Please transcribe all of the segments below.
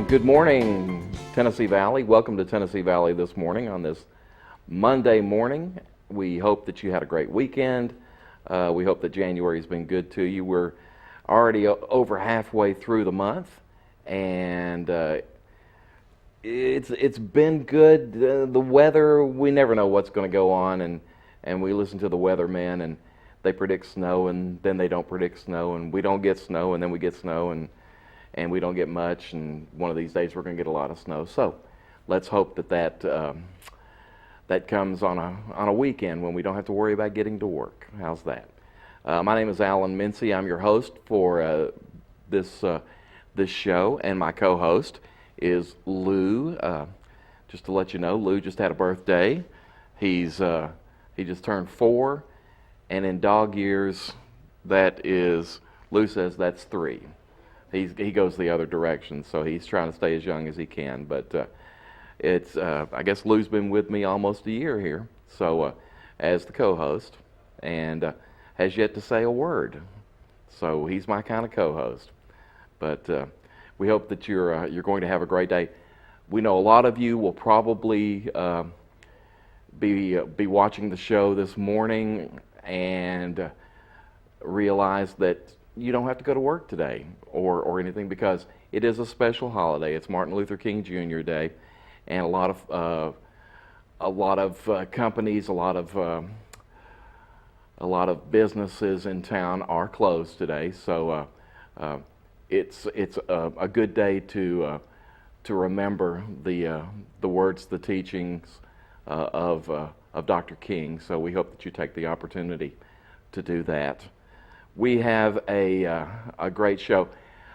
Good morning, Tennessee Valley. Welcome to Tennessee Valley this morning on this Monday morning. We hope that you had a great weekend. We hope that January's been good to you. We're already over halfway through the month, and it's been good. The weather, we never know what's going to go on, and we listen to the weathermen, and they predict snow, and then they don't predict snow, and we don't get snow, and then we get snow, and we don't get much, and one of these days we're going to get a lot of snow. So let's hope that comes on a weekend when we don't have to worry about getting to work. How's that? My name is Alan Mincy. I'm your host for this show, and my co-host is Lou. Just to let you know, Lou just had a birthday. He just turned 4, and in dog years, that is, Lou says that's 3. He goes the other direction, so he's trying to stay as young as he can. But I guess Lou's been with me almost a year here, so as the co-host, and has yet to say a word. So he's my kind of co-host. But we hope that you're going to have a great day. We know a lot of you will probably be watching the show this morning and realize that you don't have to go to work today or anything, because it is a special holiday. It's Martin Luther King Jr. Day, and a lot of companies, a lot of businesses in town are closed today. So it's a good day to remember the words, the teachings of Dr. King. So we hope that you take the opportunity to do that. We have a great show.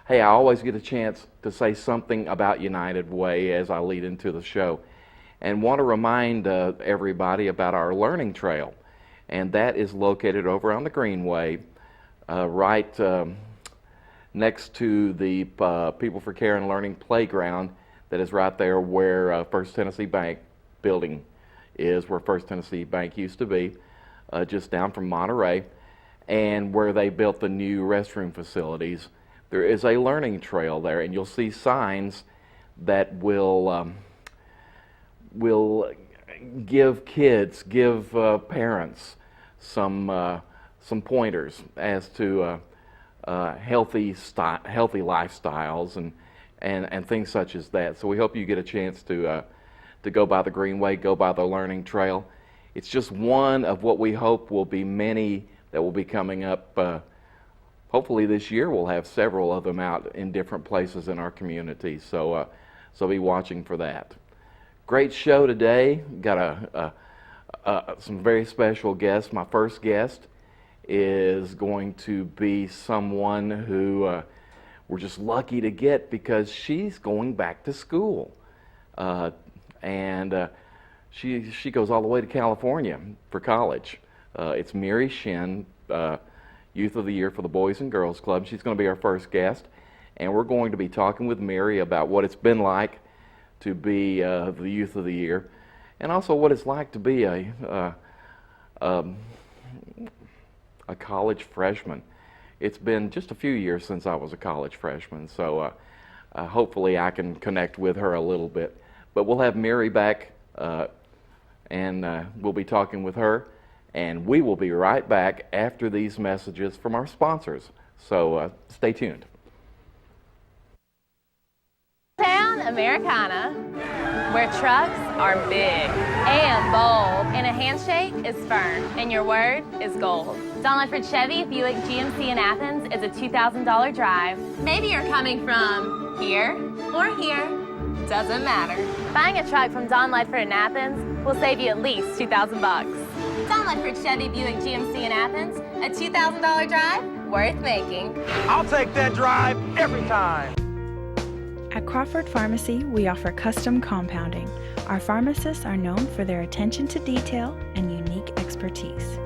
Hey, I always get a chance to say something about United Way as I lead into the show, and want to remind everybody about our learning trail, and that is located over on the Greenway, right next to the People for Care and Learning playground that is right there where First Tennessee Bank building is, where First Tennessee Bank used to be, just down from Monterey, and where they built the new restroom facilities. There is a learning trail there, and you'll see signs that will give kids, parents some pointers as to healthy lifestyles and things such as that. So we hope you get a chance to go by the Greenway, go by the learning trail. It's just one of what we hope will be many that will be coming up. Hopefully this year we'll have several of them out in different places in our community. So be watching for that. Great show today. Got some very special guests. My first guest is going to be someone who we're just lucky to get because she's going back to school. And she goes all the way to California for college. It's Mary Shin, Youth of the Year for the Boys and Girls Club. She's going to be our first guest, and we're going to be talking with Mary about what it's been like to be the Youth of the Year, and also what it's like to be a college freshman. It's been just a few years since I was a college freshman, so hopefully I can connect with her a little bit. But we'll have Mary back, and we'll be talking with her. And we will be right back after these messages from our sponsors. So stay tuned. Town Americana, where trucks are big and bold, and a handshake is firm, and your word is gold. Don Ledford Chevy Buick GMC in Athens is a $2,000 drive. Maybe you're coming from here or here, doesn't matter. Buying a truck from Don Ledford in Athens will save you at least $2,000. Don Ledford Chevy Buick GMC in Athens, a $2,000 drive worth making. I'll take that drive every time. At Crawford Pharmacy, we offer custom compounding. Our pharmacists are known for their attention to detail and unique expertise.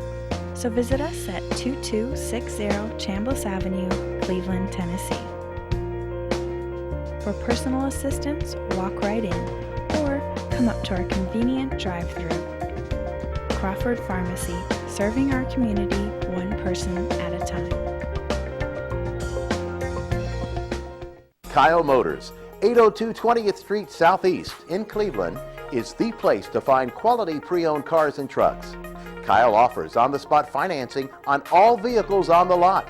So visit us at 2260 Chambliss Avenue, Cleveland, Tennessee. For personal assistance, walk right in or come up to our convenient drive-thru. Crawford Pharmacy, serving our community one person at a time. Kyle Motors, 802 20th Street Southeast in Cleveland is the place to find quality pre-owned cars and trucks. Kyle offers on-the-spot financing on all vehicles on the lot.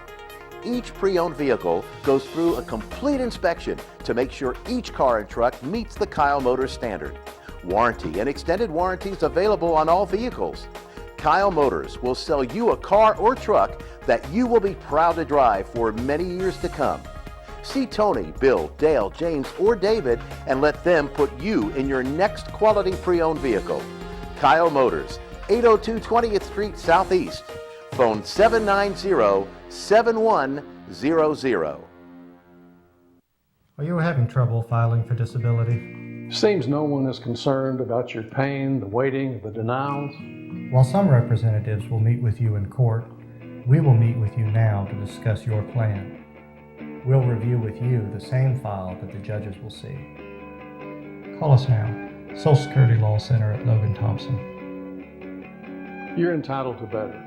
Each pre-owned vehicle goes through a complete inspection to make sure each car and truck meets the Kyle Motors standard. Warranty and extended warranties available on all vehicles. Kyle Motors will sell you a car or truck that you will be proud to drive for many years to come. See Tony, Bill, Dale, James, or David and let them put you in your next quality pre-owned vehicle. Kyle Motors, 802 20th Street Southeast. Phone 790-7100. Are you having trouble filing for disability? Seems no one is concerned about your pain, the waiting, the denials. While some representatives will meet with you in court, we will meet with you now to discuss your plan. We'll review with you the same file that the judges will see. Call us now, Social Security Law Center at Logan Thompson. You're entitled to better.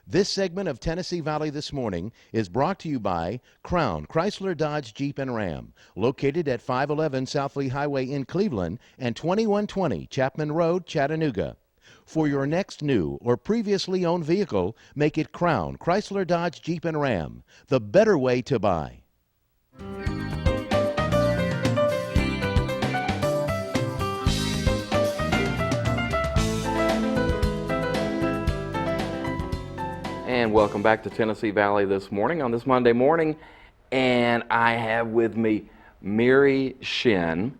This segment of Tennessee Valley This Morning is brought to you by Crown Chrysler Dodge Jeep and Ram, located at 511 South Lee Highway in Cleveland and 2120 Chapman Road, Chattanooga. For your next new or previously owned vehicle, make it Crown Chrysler Dodge Jeep and Ram, the better way to buy. And welcome back to Tennessee Valley This Morning on this Monday morning. And I have with me Mary Shin.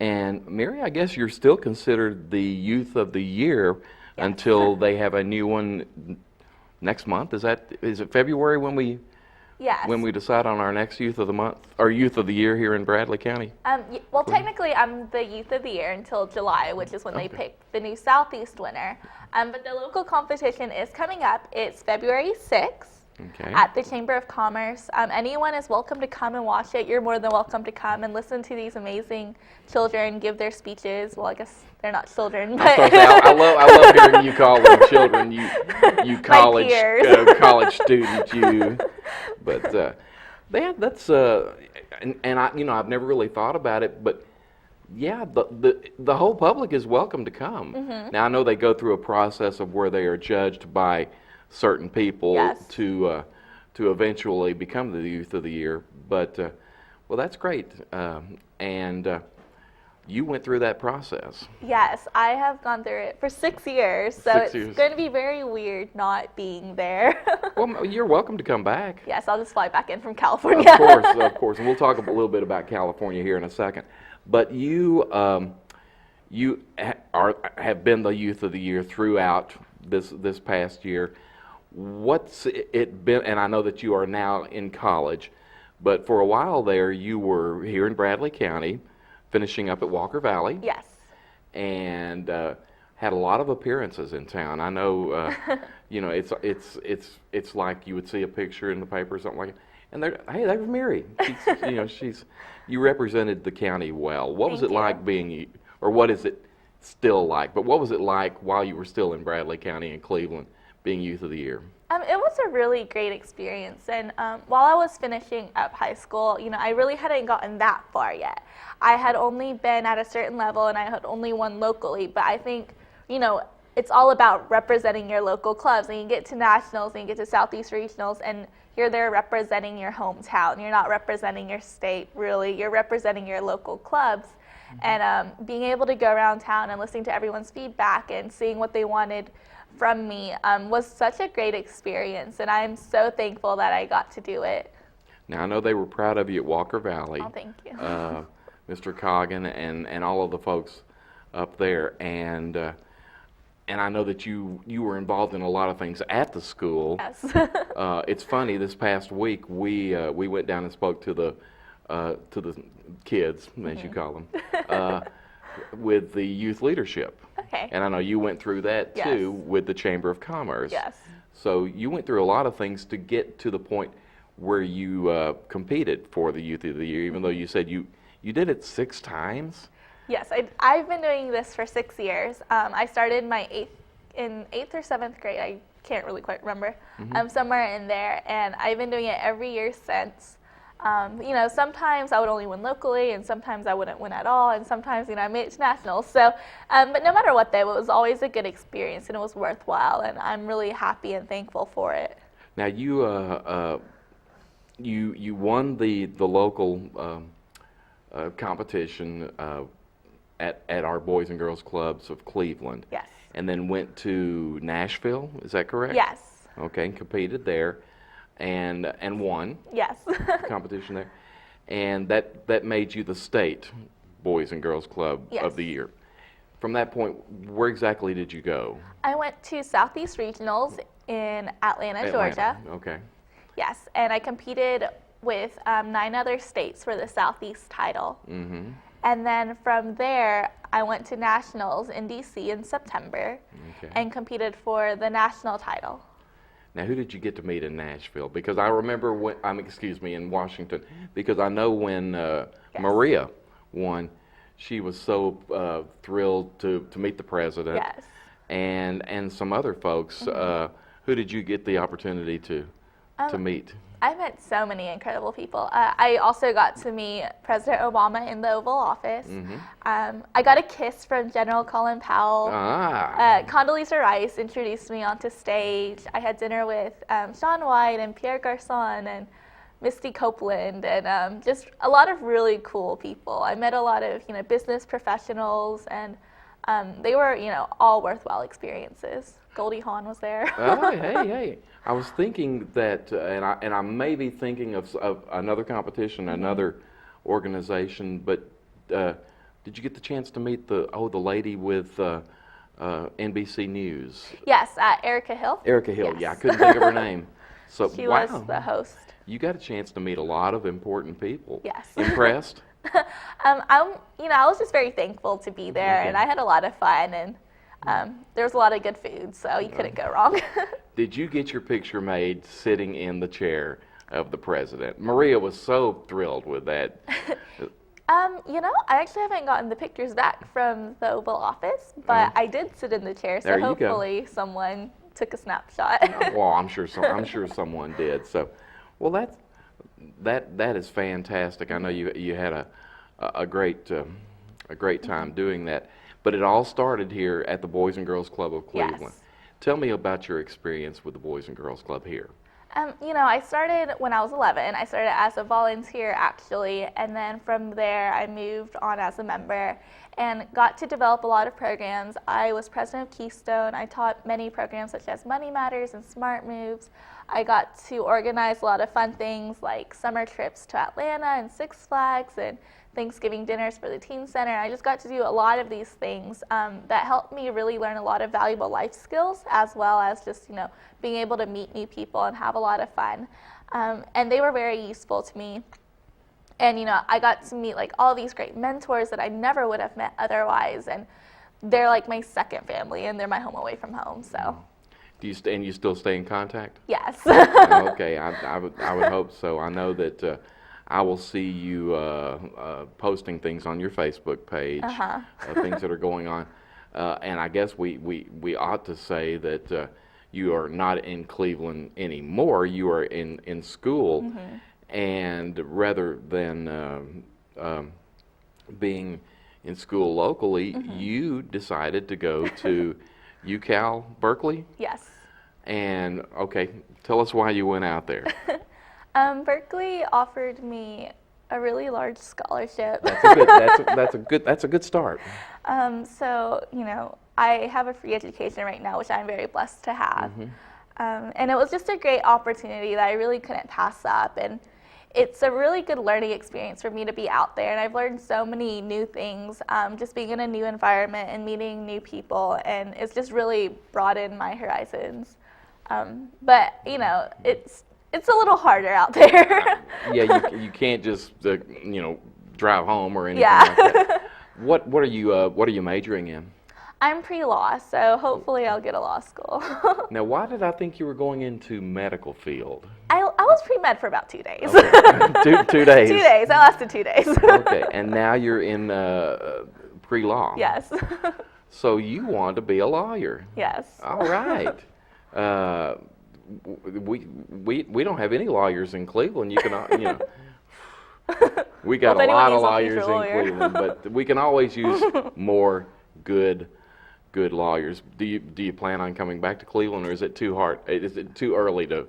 And Mary, I guess you're still considered the Youth of the Year until they have a new one next month. Is it February when we decide on our next Youth of the Month or Youth of the Year here in Bradley County? Well, technically, I'm the Youth of the Year until July, which is when they pick the new Southeast winner. But the local competition is coming up. It's February 6th. Okay. At the Chamber of Commerce. Anyone is welcome to come and watch it. You're more than welcome to come and listen to these amazing children give their speeches. Well, I guess they're not children, but I love hearing you call them children. You college college student. But that's and I I've never really thought about it, but yeah, the whole public is welcome to come. Mm-hmm. Now I know they go through a process of where they are judged by certain people to eventually become the Youth of the Year, but well, that's great. And you went through that process. Yes, I have gone through it for 6 years, so it's going to be very weird not being there. Well, you're welcome to come back. Yes, I'll just fly back in from California. Of course, and we'll talk a little bit about California here in a second. But you have been the Youth of the Year throughout this past year. What's it been? And I know that you are now in college, but for a while there, you were here in Bradley County, finishing up at Walker Valley. Yes. And had a lot of appearances in town. I know, it's like you would see a picture in the paper or something like that, and there's Mary. You represented the county well. What was it like being, or what is it still like? But what was it like while you were still in Bradley County in Cleveland, being Youth of the Year? It was a really great experience, and while I was finishing up high school, I really hadn't gotten that far yet. I had only been at a certain level, and I had only won locally, but I think, it's all about representing your local clubs, and you get to nationals, and you get to Southeast regionals, and you're there representing your hometown. You're not representing your state, really. You're representing your local clubs. And being able to go around town and listening to everyone's feedback and seeing what they wanted from me was such a great experience, and I'm so thankful that I got to do it. Now, I know they were proud of you at Walker Valley. Oh, thank you. Mr. Coggin and all of the folks up there, and I know that you were involved in a lot of things at the school. Yes. It's funny, this past week we went down and spoke to the kids, as you call them, with the youth leadership. Okay. And I know you went through that too with the Chamber of Commerce. Yes. So you went through a lot of things to get to the point where you competed for the Youth of the Year, even though you said you did it 6 times. Yes, I've been doing this for 6 years. I started in 8th or 7th grade. I can't really quite remember, somewhere in there. And I've been doing it every year since. You know, sometimes I would only win locally, and sometimes I wouldn't win at all, and sometimes, you know, I made it to nationals. So, but no matter what, though, it was always a good experience, and it was worthwhile, and I'm really happy and thankful for it. Now you won the local competition at our Boys and Girls Clubs of Cleveland. Yes. And then went to Nashville. Is that correct? Yes. Okay, and competed there, and won. Yes. Competition there, and that made you the state Boys and Girls Club Yes. of the year. From that point, where exactly did you go? I went to Southeast Regionals in Atlanta, Georgia. Okay. Yes, and I competed with 9 other states for the Southeast title. Mm-hmm. And then from there, I went to nationals in DC in September and competed for the national title. Now, who did you get to meet in Nashville? Because I remember when, in Washington, because I know when Maria won, she was so thrilled to meet the president. Yes. And some other folks. Who did you get the opportunity to meet? I met so many incredible people. I also got to meet President Obama in the Oval Office. I got a kiss from General Colin Powell. Condoleezza Rice introduced me onto stage. I had dinner with Shaun White and Pierre Garçon and Misty Copeland, and just a lot of really cool people. I met a lot of business professionals, and they were all worthwhile experiences. Goldie Hawn was there. Oh, hey! I was thinking that, and I may be thinking of another competition, another organization. But did you get the chance to meet the lady with NBC News? Yes, Erica Hill. Erica Hill. Yes. Yeah, I couldn't think of her name. So she wow, was the host. You got a chance to meet a lot of important people. Yes. Impressed? I was just very thankful to be there, and I had a lot of fun, and there was a lot of good food, so you couldn't go wrong. Did you get your picture made sitting in the chair of the president? Maria was so thrilled with that. I actually haven't gotten the pictures back from the Oval Office, but I did sit in the chair, so hopefully someone took a snapshot. Well, I'm sure someone did. So, well, that is fantastic. I know you had a great time doing that. But it all started here at the Boys and Girls Club of Cleveland. Yes. Tell me about your experience with the Boys and Girls Club here. I started when I was 11. I started as a volunteer, actually, and then from there I moved on as a member and got to develop a lot of programs. I was president of Keystone. I taught many programs such as Money Matters and Smart Moves. I got to organize a lot of fun things like summer trips to Atlanta and Six Flags and Thanksgiving dinners for the Teen Center. I just got to do a lot of these things that helped me really learn a lot of valuable life skills, as well as just being able to meet new people and have a lot of fun. And they were very useful to me. And I got to meet like all these great mentors that I never would have met otherwise. And they're like my second family, and they're my home away from home. So. Do you still stay in contact? Yes. Okay, I would hope so. I know that. I will see you posting things on your Facebook page, things that are going on. And I guess we ought to say that you are not in Cleveland anymore. You are in school, and rather than being in school locally, you decided to go to UCal Berkeley? Yes. And, okay, tell us why you went out there. Berkeley offered me a really large scholarship. That's a good start. So, I have a free education right now, which I'm very blessed to have. And it was just a great opportunity that I really couldn't pass up. And it's a really good learning experience for me to be out there. And I've learned so many new things, just being in a new environment and meeting new people. And it's just really broadened my horizons. But, it's a little harder out there. Yeah, you can't just drive home or anything like that. What are you majoring in? I'm pre-law, so hopefully I'll get a law school. Now, why did I think you were going into medical field? I was pre-med for about 2 days. Okay. 2 days. 2 days. I lasted 2 days. Okay, and now you're in pre-law. Yes. So you want to be a lawyer. Yes. All right. we don't have any lawyers in Cleveland. You can, we got Well, if a lot anyone of needs a lawyers future in lawyer. Cleveland, but we can always use more good lawyers. Do you plan on coming back to Cleveland, or is it too hard? Is it too early to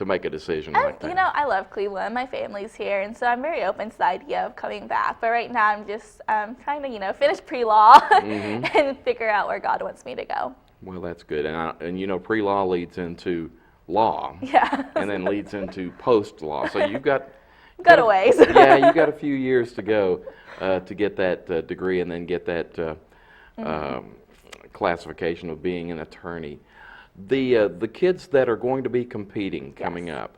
make a decision like that? I love Cleveland. My family's here, and so I'm very open to the idea of coming back. But right now, I'm just trying to, finish pre-law and figure out where God wants me to go. Well, that's good. And pre-law leads into law. Yeah. And then leads into post-law. So you've got a ways. Yeah, you got a few years to go to get that degree and then get that classification of being an attorney. The kids that are going to be competing coming up,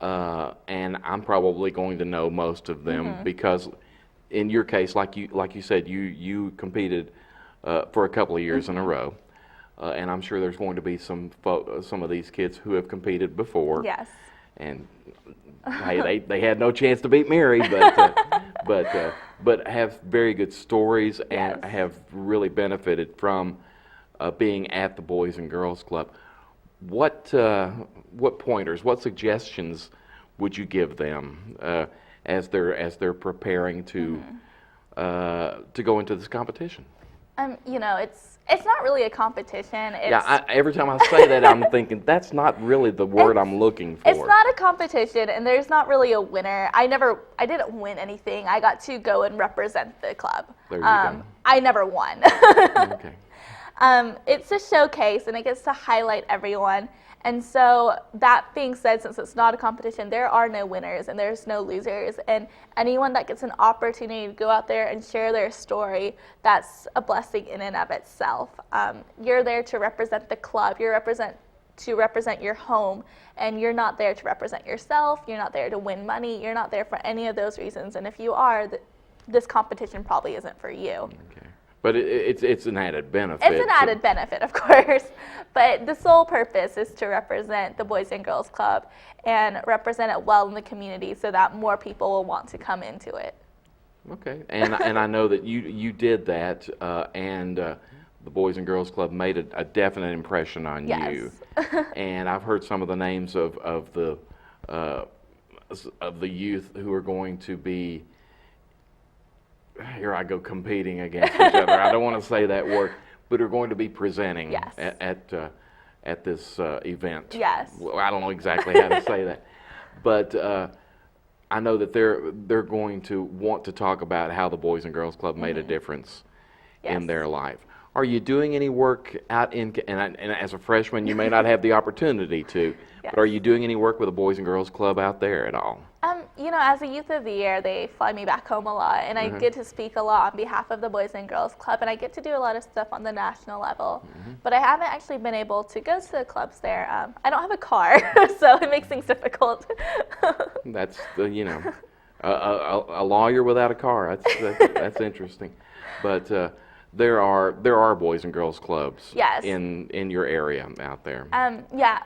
and I'm probably going to know most of them because, in your case, like you said, you competed for a couple of years in a row, and I'm sure there's going to be some of these kids who have competed before. Yes. And hey, they had no chance to beat Mary, but have very good stories and have really benefited from being at the Boys and Girls Club. What pointers, what suggestions would you give them as they're preparing to go into this competition? It's not really a competition. Every time I say that, I'm thinking that's not really the word I'm looking for. It's not a competition, and there's not really a winner. I didn't win anything. I got to go and represent the club. There you go. I never won. Okay. It's a showcase, and it gets to highlight everyone. And so that being said, since it's not a competition, there are no winners and there's no losers. And anyone that gets an opportunity to go out there and share their story, that's a blessing in and of itself. You're there to represent the club. You're to represent your home, and you're not there to represent yourself. You're not there to win money. You're not there for any of those reasons. And if you are, this competition probably isn't for you. Okay. But it's an added benefit. It's an added benefit, of course. But the sole purpose is to represent the Boys and Girls Club and represent it well in the community so that more people will want to come into it. Okay. And I know that you did that, and the Boys and Girls Club made a definite impression on you. And I've heard some of the names of the youth who are going to be, here I go, competing against each other. I don't want to say that word, but are going to be presenting at this event. Yes. Well, I don't know exactly how to say that, but I know that they're going to want to talk about how the Boys and Girls Club made a difference in their life. Are you doing any work out and as a freshman, you may not have the opportunity to, but are you doing any work with the Boys and Girls Club out there at all? As a Youth of the Year, they fly me back home a lot, and I get to speak a lot on behalf of the Boys and Girls Club, and I get to do a lot of stuff on the national level. But I haven't actually been able to go to the clubs there. I don't have a car, so it makes things difficult. That's a lawyer without a car. That's interesting, but. There are Boys and Girls Clubs in your area out there.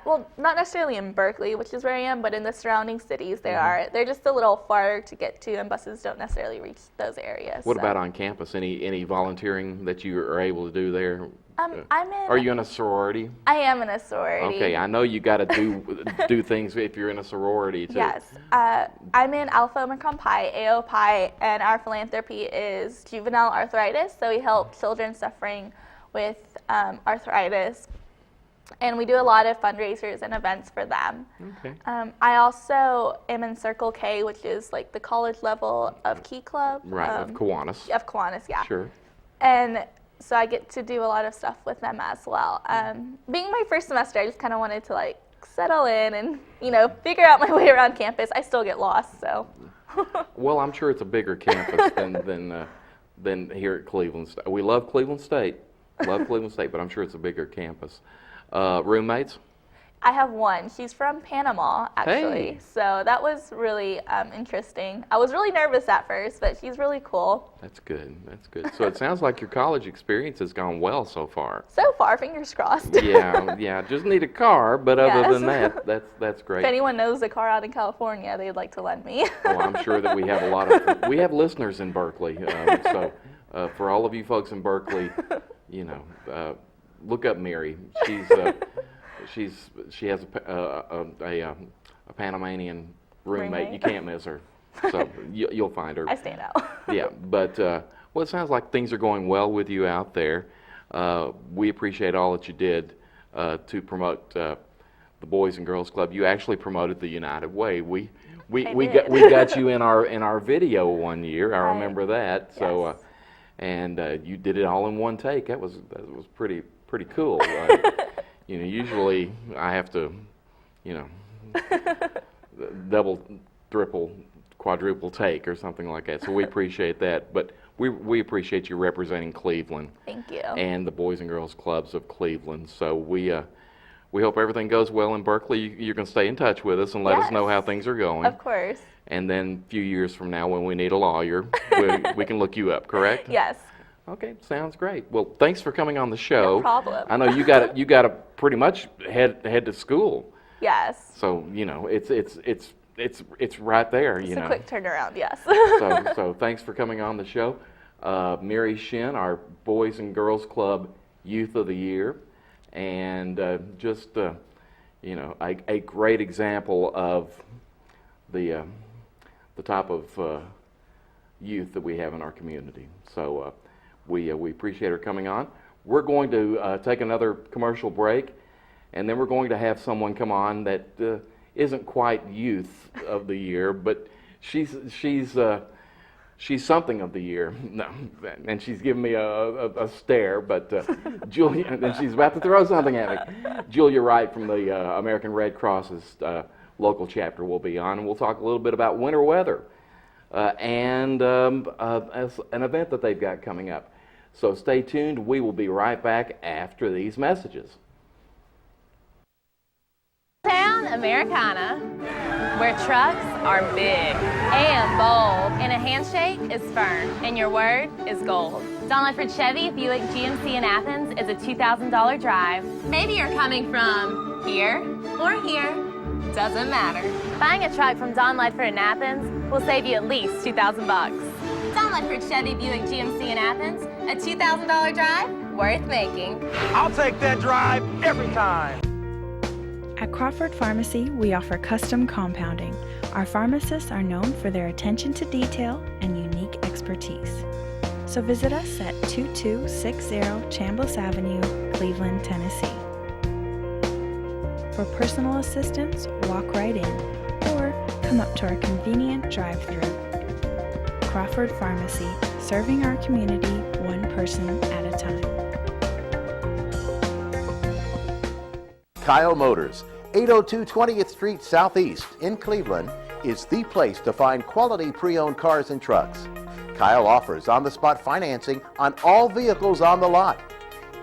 Well, not necessarily in Berkeley, which is where I am, but in the surrounding cities there are. They're just a little farther to get to, and buses don't necessarily reach those areas. What about on campus? Any volunteering that you are able to do there? Are you in a sorority? I am in a sorority. Okay, I know you got to do things if you're in a sorority too. Yes, I'm in Alpha Omicron Pi, AO Pi, and our philanthropy is juvenile arthritis. So we help children suffering with arthritis, and we do a lot of fundraisers and events for them. Okay. I also am in Circle K, which is like the college level of Key Club. Right, of Kiwanis. Of Kiwanis, yeah. Sure. And so I get to do a lot of stuff with them as well. Being my first semester, I just kind of wanted to settle in and figure out my way around campus. I still get lost, so. Well, I'm sure it's a bigger campus than here at Cleveland State. We love Cleveland State, but I'm sure it's a bigger campus. Roommates? I have one. She's from Panama, actually. Hey. So that was really interesting. I was really nervous at first, but she's really cool. That's good. So it sounds like your college experience has gone well so far. So far, fingers crossed. Yeah. Just need a car, but other than that, that's great. If anyone knows a car out in California, they'd like to lend me. Well, I'm sure that we have listeners in Berkeley. So for all of you folks in Berkeley, look up Mary. she has a Panamanian roommate. You Roommate. can't miss her, so you'll find her. I stand out. Yeah, but well, it sounds like things are going well with you out there. We appreciate all that you did to promote the Boys and Girls Club. You actually promoted the United Way. We did. got you in our video one year. I Right. remember that. So, Yes. and you did it all in one take. That was pretty cool. Usually I have to, double, triple, quadruple take or something like that. So we appreciate that. But we appreciate you representing Cleveland Thank you. and the Boys and Girls Clubs of Cleveland. So we hope everything goes well in Berkeley. You can stay in touch with us and let us know Yes. how things are going. Of course. And then a few years from now, when we need a lawyer, we can look you up, correct? Yes. Okay, sounds great. Well, thanks for coming on the show. No problem. I know you got to pretty much head to school. Yes. So it's right there. It's a quick turnaround, yes. So thanks for coming on the show. Mary Shin, our Boys and Girls Club Youth of the Year, and just a great example of the type of youth that we have in our community. So we appreciate her coming on. We're going to take another commercial break, and then we're going to have someone come on that isn't quite Youth of the Year, but she's something of the year. No, and she's giving me a stare, but Julia, and she's about to throw something at me. Julia Wright from the American Red Cross's local chapter will be on, and we'll talk a little bit about winter weather and as an event that they've got coming up. So stay tuned. We will be right back after these messages. Town Americana, where trucks are big and bold, and a handshake is firm, and your word is gold. Don Ledford Chevy Buick GMC in Athens is a $2,000 drive. Maybe you're coming from here or here, doesn't matter. Buying a truck from Don Ledford in Athens will save you at least $2,000 bucks. Don Ledford Chevy Buick GMC in Athens, a $2,000 drive worth making. I'll take that drive every time. At Crawford Pharmacy, we offer custom compounding. Our pharmacists are known for their attention to detail and unique expertise. So visit us at 2260 Chambliss Avenue, Cleveland, Tennessee. For personal assistance, walk right in or come up to our convenient drive-thru. Crawford Pharmacy, serving our community one person at a time. Kyle Motors, 802 20th Street Southeast in Cleveland, is the place to find quality pre-owned cars and trucks. Kyle offers on-the-spot financing on all vehicles on the lot.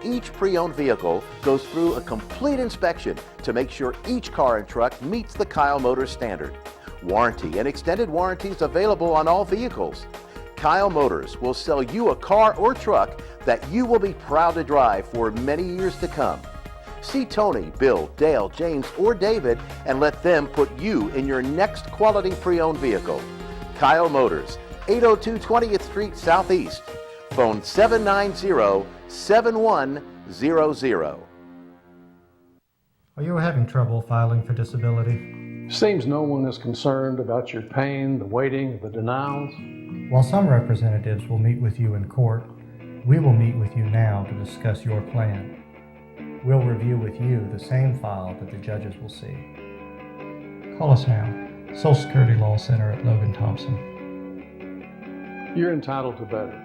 Each pre-owned vehicle goes through a complete inspection to make sure each car and truck meets the Kyle Motors standard. Warranty and extended warranties available on all vehicles. Kyle Motors will sell you a car or truck that you will be proud to drive for many years to come. See Tony, Bill, Dale, James, or David and let them put you in your next quality pre-owned vehicle. Kyle Motors, 802 20th Street Southeast. Phone 790-7100. Are you having trouble filing for disability? Seems no one is concerned about your pain, the waiting, the denials. While some representatives will meet with you in court, we will meet with you now to discuss your plan. We'll review with you the same file that the judges will see. Call us now, Social Security Law Center at Logan Thompson. You're entitled to better.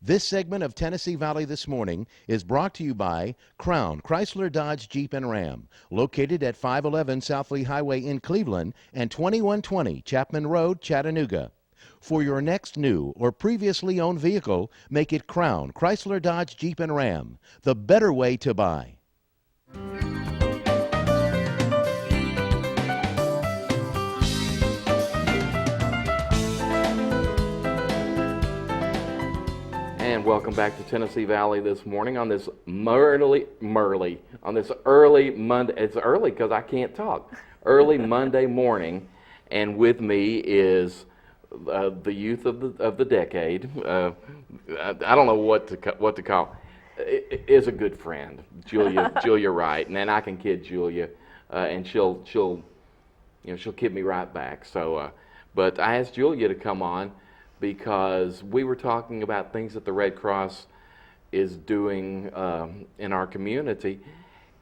This segment of Tennessee Valley This Morning is brought to you by Crown Chrysler Dodge Jeep and Ram, located at 511 South Lee Highway in Cleveland and 2120 Chapman Road, Chattanooga. For your next new or previously owned vehicle, make it Crown Chrysler Dodge Jeep and Ram, the better way to buy. And welcome back to Tennessee Valley This Morning on this early Monday. It's early because I can't talk. Early Monday morning, and with me is the youth of the decade. I don't know what to call. Is a good friend, Julia Wright, and then I can kid Julia, and she'll kid me right back. So, but I asked Julia to come on because we were talking about things that the Red Cross is doing in our community,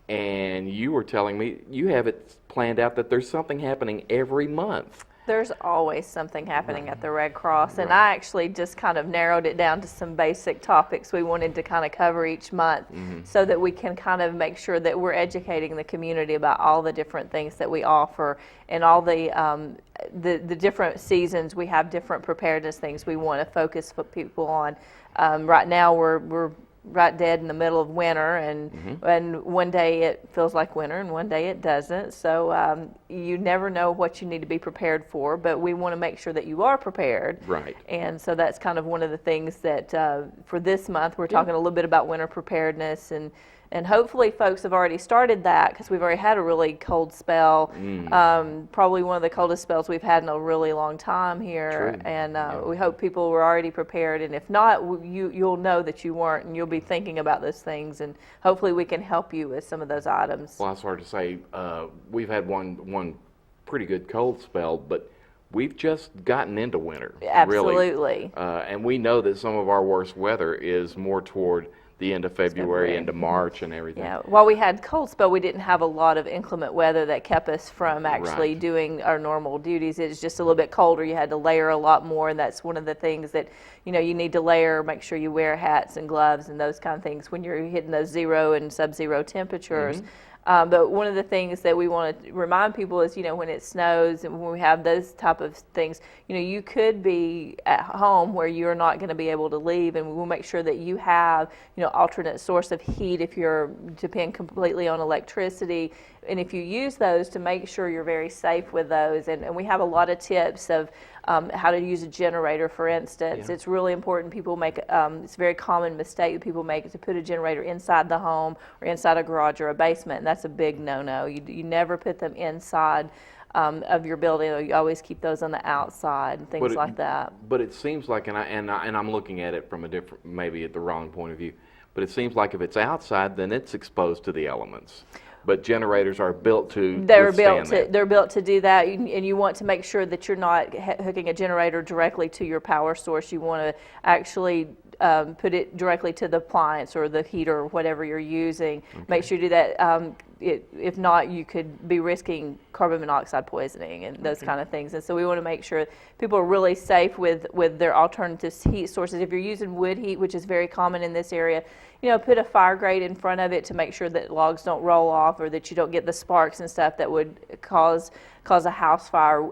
and you were telling me you have it planned out that there's something happening every month. There's always something happening at the Red Cross, and Right. I actually just kind of narrowed it down to some basic topics we wanted to kind of cover each month so that we can kind of make sure that we're educating the community about all the different things that we offer and all the different seasons. We have different preparedness things we want to focus people on. Right now we're right dead in the middle of winter, and one day it feels like winter and one day it doesn't. So you never know what you need to be prepared for, but we want to make sure that you are prepared. Right. And so that's kind of one of the things that for this month we're talking a little bit about winter preparedness, and hopefully folks have already started that because we've already had a really cold spell, probably one of the coldest spells we've had in a really long time here. True. And we hope people were already prepared, and if not, you'll know that you weren't, and you'll be thinking about those things, and hopefully we can help you with some of those items. Well, it's hard to say. We've had one pretty good cold spell, but we've just gotten into winter. Absolutely. Really. And we know that some of our worst weather is more toward the end of February into March and everything. Yeah, while we had cold spell, we didn't have a lot of inclement weather that kept us from actually Right. doing our normal duties. It's just a little bit colder. You had to layer a lot more, and that's one of the things that you need to layer. Make sure you wear hats and gloves and those kind of things when you're hitting those 0 and sub-zero temperatures. But one of the things that we want to remind people is, when it snows and when we have those type of things, you could be at home where you're not going to be able to leave, and we'll make sure that you have, alternate source of heat if you're depend completely on electricity. And if you use those, to make sure you're very safe with those. And we have a lot of tips of how to use a generator, for instance. Yeah. It's really important. People make, it's a very common mistake that people make, to put a generator inside the home or inside a garage or a basement, and that's a big no-no. You never put them inside of your building. You always keep those on the outside and things like that. But it seems like, and I'm looking at it from a different, maybe at the wrong point of view, but it seems like if it's outside, then it's exposed to the elements. But generators are built to withstand that. They're built to do that, and you want to make sure that you're not hooking a generator directly to your power source. You want to actually put it directly to the appliance or the heater or whatever you're using. Okay. Make sure you do that. If not, you could be risking carbon monoxide poisoning and those kind of things. And so we want to make sure people are really safe with their alternative heat sources. If you're using wood heat, which is very common in this area, put a fire grate in front of it to make sure that logs don't roll off or that you don't get the sparks and stuff that would cause a house fire.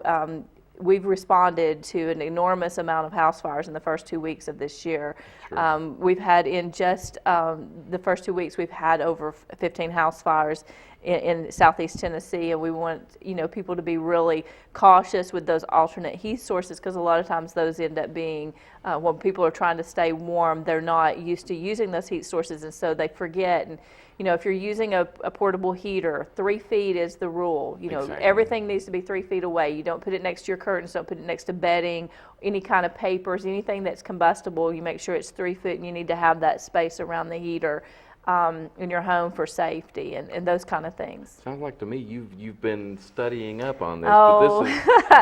We've responded to an enormous amount of house fires in the first 2 weeks of this year. Sure. We've had in just the first 2 weeks, we've had over 15 house fires in southeast Tennessee, and we want people to be really cautious with those alternate heat sources, because a lot of times those end up being when people are trying to stay warm, they're not used to using those heat sources, and so they forget. And if you're using a portable heater, 3 feet is the rule. Exactly. Everything needs to be 3 feet away. You don't put it next to your curtains, don't put it next to bedding, any kind of papers, anything that's combustible. You make sure it's 3 foot, and you need to have that space around the heater in your home for safety and those kind of things. Sounds like to me you've been studying up on this. Oh,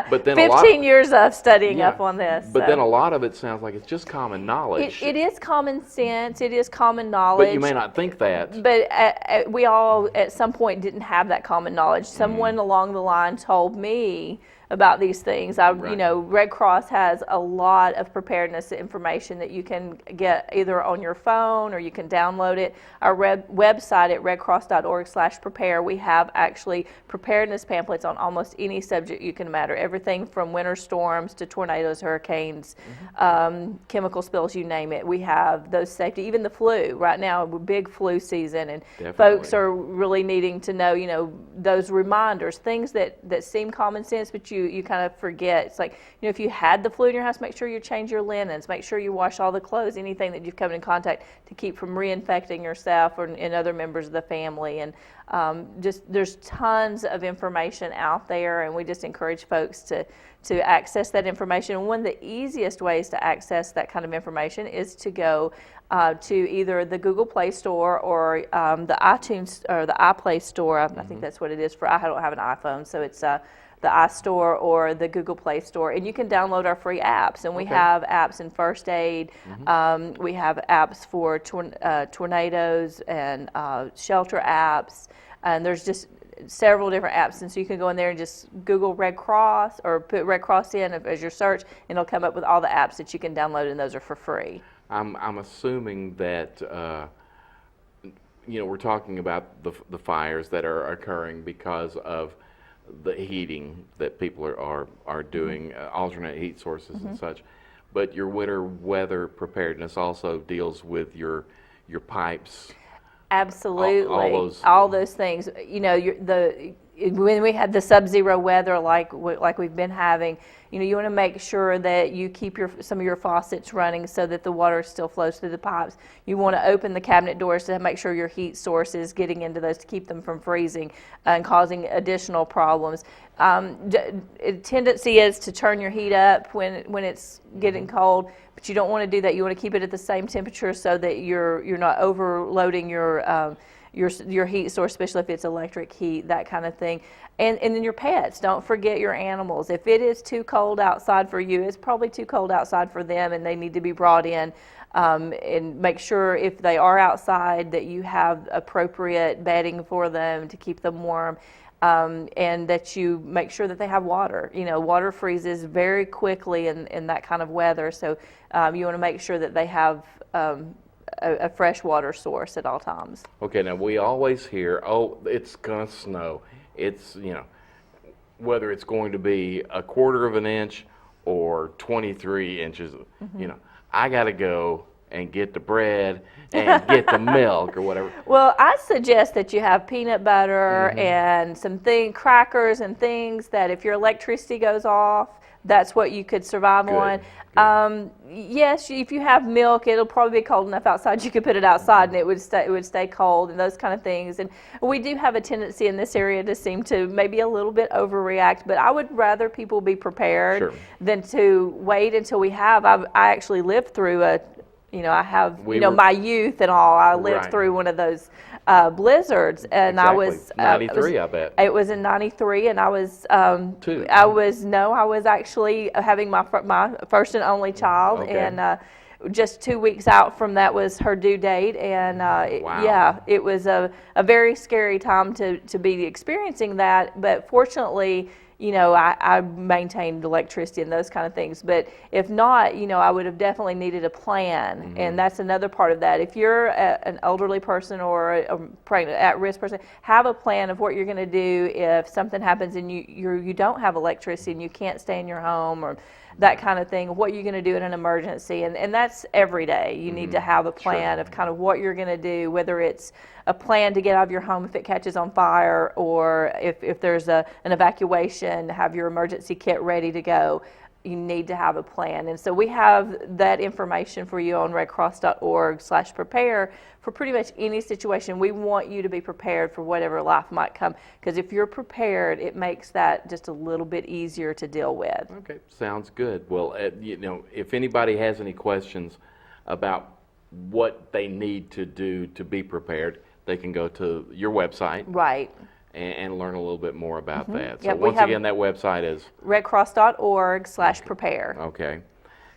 but then 15 years of studying up on this. But so. then a lot of it sounds like it's just common knowledge. It is common sense. It is common knowledge. But you may not think that. But we all, at some point, didn't have that common knowledge. Someone along the line told me about these things. Right. Red Cross has a lot of preparedness information that you can get either on your phone or you can download it. Our website at redcross.org/prepare, we have actually preparedness pamphlets on almost any subject you can imagine. Everything from winter storms to tornadoes, hurricanes, chemical spills, you name it. We have those safety, even the flu. Right now, big flu season, and Definitely. folks are really needing to know, those reminders, things that seem common sense, but you you kind of forget. It's like, if you had the flu in your house, make sure you change your linens, make sure you wash all the clothes, anything that you've come in contact to keep from reinfecting yourself or and other members of the family. And just there's tons of information out there, and we just encourage folks to access that information. And one of the easiest ways to access that kind of information is to go to either the Google Play Store or the iTunes or the iPlay Store. I think that's what it is for. I don't have an iPhone, so it's the iStore or the Google Play Store, and you can download our free apps. And we have apps in first aid. We have apps for tornadoes and shelter apps, and there's just several different apps. And so you can go in there and just Google Red Cross or put Red Cross in as your search, and it'll come up with all the apps that you can download, and those are for free. I'm assuming that we're talking about the fires that are occurring because of the heating that people are doing, alternate heat sources and such. But your winter weather preparedness also deals with your pipes. Absolutely, all those things. When we had the sub-zero weather like we've been having, you want to make sure that you keep some of your faucets running so that the water still flows through the pipes. You want to open the cabinet doors to make sure your heat source is getting into those to keep them from freezing and causing additional problems. Tendency is to turn your heat up when it's getting cold, but you don't want to do that. You want to keep it at the same temperature so that you're not overloading your heat source, especially if it's electric heat, that kind of thing. And then your pets, don't forget your animals. If it is too cold outside for you, it's probably too cold outside for them, and they need to be brought in. And make sure if they are outside that you have appropriate bedding for them to keep them warm. And that you make sure that they have water. Water freezes very quickly in that kind of weather, so you want to make sure that they have a fresh water source at all times. Okay, now we always hear, it's going to snow. It's, whether it's going to be a quarter of an inch or 23 inches, I got to go and get the bread and get the milk or whatever. Well, I suggest that you have peanut butter and some crackers and things that if your electricity goes off, that's what you could survive on. Yes, if you have milk, it'll probably be cold enough outside. You could put it outside and it would stay cold and those kind of things. And we do have a tendency in this area to seem to maybe a little bit overreact, but I would rather people be prepared than to wait until we have. I actually lived through I have, my youth and all. I lived through one of those blizzards, and I was 93. I bet it was in '93, and I was I was actually having my first and only child, and just 2 weeks out from that was her due date, and it was a very scary time to be experiencing that. But fortunately, I maintained electricity and those kind of things. But if not, I would have definitely needed a plan. And that's another part of that. If you're an elderly person or a pregnant, at-risk person, have a plan of what you're going to do if something happens and you don't have electricity and you can't stay in your home or that kind of thing, what you're going to do in an emergency. And that's every day. You need to have a plan of kind of what you're going to do, whether it's a plan to get out of your home if it catches on fire, or if there's an evacuation, have your emergency kit ready to go. You need to have a plan. And so we have that information for you on redcross.org/prepare for pretty much any situation. We want you to be prepared for whatever life might come, because if you're prepared, it makes that just a little bit easier to deal with. Okay, sounds good. Well, if anybody has any questions about what they need to do to be prepared, they can go to your website. Right. And learn a little bit more about that. So once again, that website is redcross.org/prepare. Okay.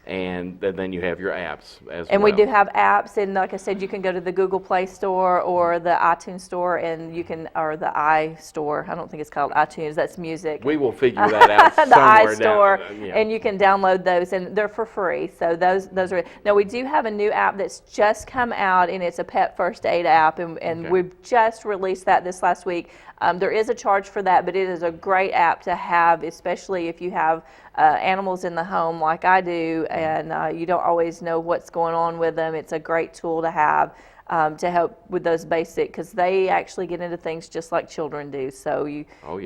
And then you have your apps as well. And we do have apps, and like I said, you can go to the Google Play Store or the iTunes Store, and or the iStore. I don't think it's called iTunes. That's music. We will figure that out the somewhere iStore, down. And you can download those, and they're for free. So those are. Now we do have a new app that's just come out, and it's a pet first aid app, and we've just released that this last week. There is a charge for that, but it is a great app to have, especially if you have animals in the home like I do, and you don't always know what's going on with them. It's a great tool to have to help with those basic, because they actually get into things just like children do. So you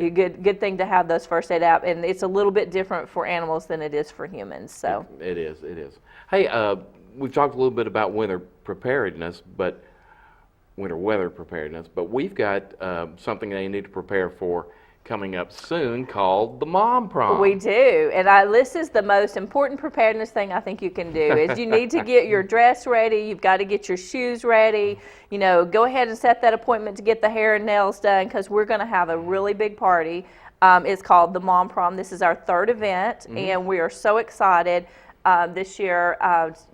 good thing to have those first aid out, and it's a little bit different for animals than it is for humans. So it is. Hey, we've talked a little bit about winter weather preparedness, but we've got something they need to prepare for coming up soon called the Mom Prom. We do, and this is the most important preparedness thing I think you can do, is you need to get your dress ready, you've got to get your shoes ready, go ahead and set that appointment to get the hair and nails done, because we're going to have a really big party. It's called the Mom Prom. This is our third event, and we are so excited this year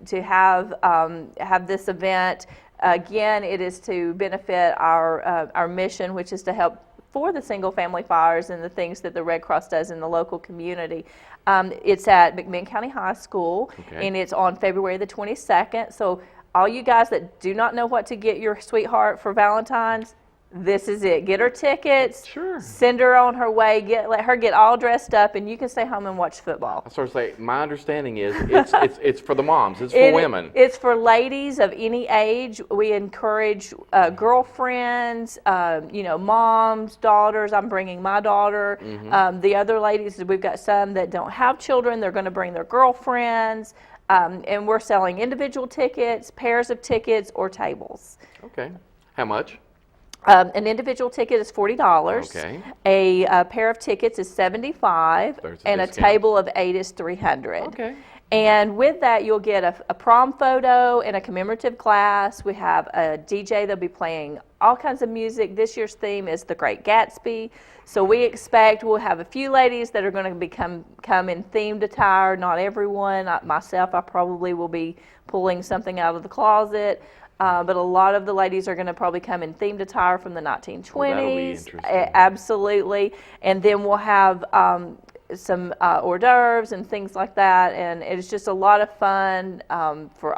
to have this event. Again, it is to benefit our mission, which is to help for the single family fires and the things that the Red Cross does in the local community. It's at McMinn County High School, and it's on February the 22nd. So all you guys that do not know what to get your sweetheart for Valentine's, this is it. Get her tickets, send her on her way, let her get all dressed up, and you can stay home and watch football. I sort of say, my understanding is it's for the moms, it's for women. It's for ladies of any age. We encourage girlfriends, moms, daughters. I'm bringing my daughter. The other ladies, we've got some that don't have children. They're going to bring their girlfriends. And we're selling individual tickets, pairs of tickets, or tables. Okay. How much? An individual ticket is $40. Okay. A pair of tickets is $75, and a table of 8 is $300. Okay. And with that, you'll get a prom photo and a commemorative glass. We have a DJ that'll be playing all kinds of music. This year's theme is The Great Gatsby. So we expect we'll have a few ladies that are going to come in themed attire. Not everyone. Myself, I probably will be pulling something out of the closet. But a lot of the ladies are going to probably come in themed attire from the 1920s. Well, that'll be interesting. Absolutely. And then we'll have some hors d'oeuvres and things like that. And it's just a lot of fun for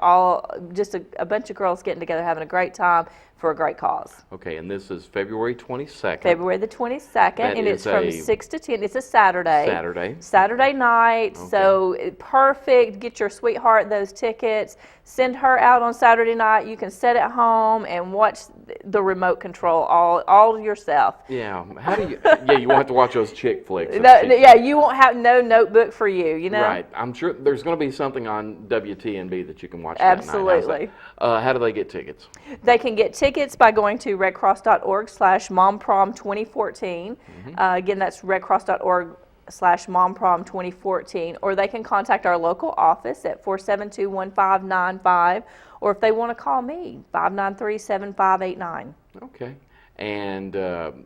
just a bunch of girls getting together, having a great time for a great cause. Okay, and this is February 22nd. February the 22nd, and it's from 6 to 10. It's a Saturday. Saturday night, Okay. so perfect. Get your sweetheart those tickets. Send her out on Saturday night. You can sit at home and watch the remote control all yourself. Yeah, how do you? Yeah, you won't have to watch those chick flicks. You won't have no notebook for you. Right. I'm sure there's going to be something on WTNB that you can watch. Absolutely. That night. How do they get tickets? They can get tickets by going to redcross.org/momprom2014. Again, that's redcross.org/momprom2014, or they can contact our local office at 472-1595, or if they want to call me, 593-7589. Okay. And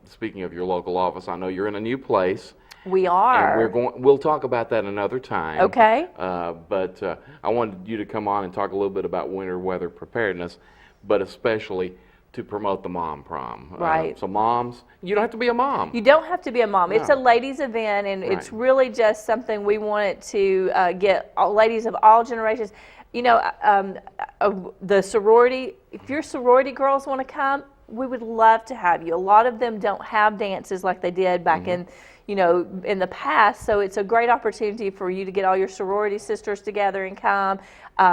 speaking of your local office, I know you're in a new place. We are. And we'll talk about that another time. Okay. But I wanted you to come on and talk a little bit about winter weather preparedness, but especially to promote the Mom Prom. Right. So moms, you don't have to be a mom. You don't have to be a mom. No. It's a ladies' event, and Right. it's really just something we wanted to get ladies of all generations. The sorority, if your sorority girls want to come, we would love to have you. A lot of them don't have dances like they did back in the past, so it's a great opportunity for you to get all your sorority sisters together and come.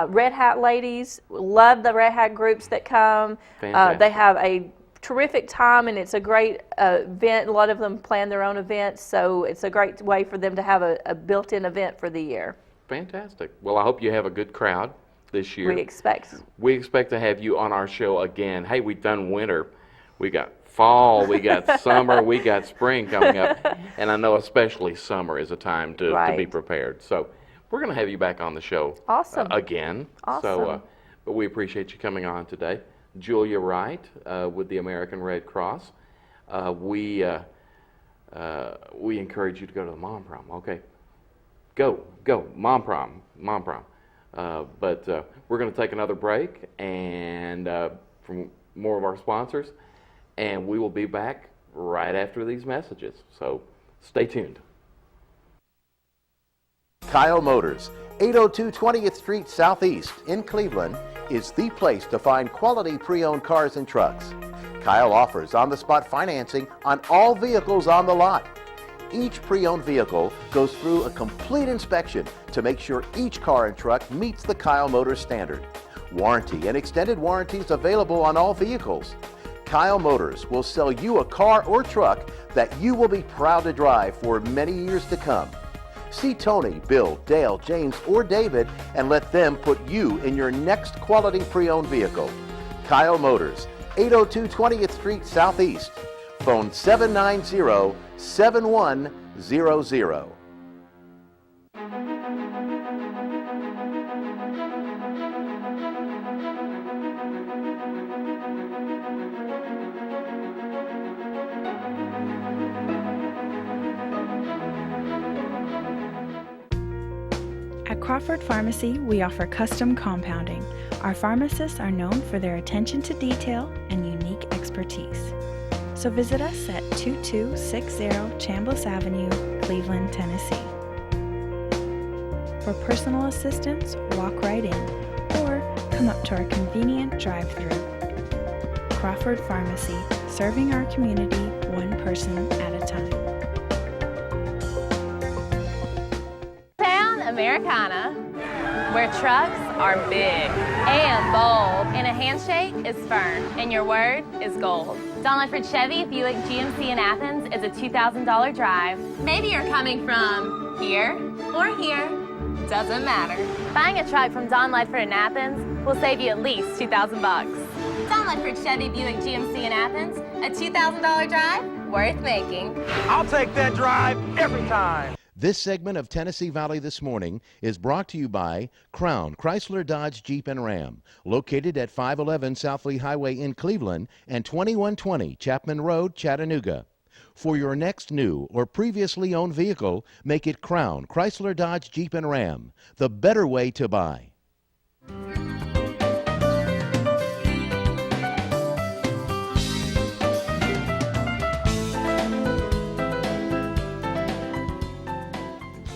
Red Hat ladies, love the Red Hat groups that come. They have a terrific time, and it's a great event. A lot of them plan their own events, so it's a great way for them to have a built-in event for the year. Fantastic. Well, I hope you have a good crowd this year. We expect to have you on our show again. Hey, we've done winter. We got fall, we got summer, we got spring coming up, and I know especially summer is a time to be prepared. So we're going to have you back on the show again. Awesome. So, but we appreciate you coming on today. Julia Wright with the American Red Cross. We encourage you to go to the Mom Prom. Okay, go, Mom Prom. But we're going to take another break and from more of our sponsors, and we will be back right after these messages. So stay tuned. Kyle Motors, 802 20th Street Southeast in Cleveland, is the place to find quality pre-owned cars and trucks. Kyle offers on-the-spot financing on all vehicles on the lot. Each pre-owned vehicle goes through a complete inspection to make sure each car and truck meets the Kyle Motors standard. Warranty and extended warranties available on all vehicles. Kyle Motors will sell you a car or truck that you will be proud to drive for many years to come. See Tony, Bill, Dale, James, or David and let them put you in your next quality pre-owned vehicle. Kyle Motors, 802 20th Street Southeast. Phone 790-7100. At Crawford Pharmacy, we offer custom compounding. Our pharmacists are known for their attention to detail and unique expertise. So visit us at 2260 Chambliss Avenue, Cleveland, Tennessee. For personal assistance, walk right in or come up to our convenient drive-thru. Crawford Pharmacy, serving our community one person at a time. Americana, where trucks are big and bold, and a handshake is firm, and your word is gold. Don Ledford Chevy Buick GMC in Athens is a $2,000 drive. Maybe you're coming from here or here, doesn't matter. Buying a truck from Don Ledford in Athens will save you at least $2,000 bucks. Don Ledford Chevy Buick GMC in Athens, a $2,000 drive worth making. I'll take that drive every time. This segment of Tennessee Valley This Morning is brought to you by Crown Chrysler Dodge Jeep and Ram, located at 511 South Lee Highway in Cleveland and 2120 Chapman Road, Chattanooga. For your next new or previously owned vehicle, make it Crown Chrysler Dodge Jeep and Ram, the better way to buy.